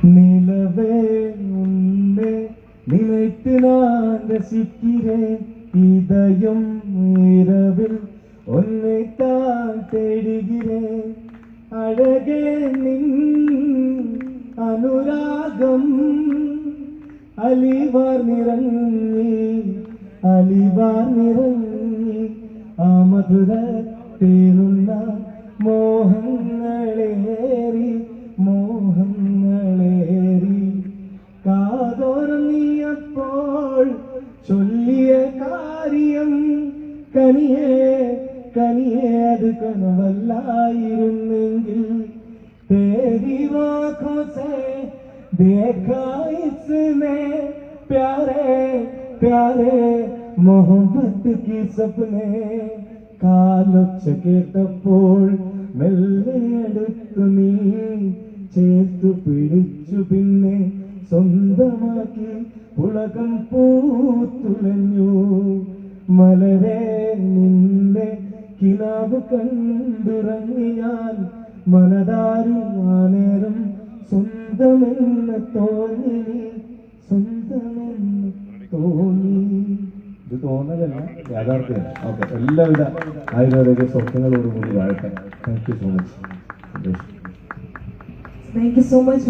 நிலவே உன்னை நினைத்து நான் ரசிக்கிறேன் இதயம் இரவில் உன்னைத்தான் தேடுகிறேன் அழகே நின் അനുരാഗം അലിവാർ നിറങ്ങി ആ മധുര തേരുന്ന മോഹങ്ങളേറി കാതോർന്നിയപ്പോൾ ചൊല്ലിയ കാര്യം കനിയേ അത് കനവല്ലായിരുന്നെങ്കിൽ तेरी आँखों से देखा इसने प्यारे प्यारे मोहब्बत की सपने കാലൊച്ച കേട്ടപ്പോൾ മെല്ലെ അടുത്തു നീ ചേർത്തു പിടിച്ചു പിന്നെ സ്വന്തമാക്കി പുളകം പൂത്തുലഞ്ഞു മലരെ നിന്നെ കിനാവ് കണ്ടുറങ്ങി ഞാൻ മനതാരി ആ നേരം സ്വന്തമെന്ന് തോന്നി ഇത് തോന്നലല്ല യാഥാർത്ഥ്യമല്ല. ഓക്കെ, എല്ലാവിധ ആയുർവേദിക സ്വപ്നങ്ങളോടുകൂടി വാഴട്ടെ. Thank you so much.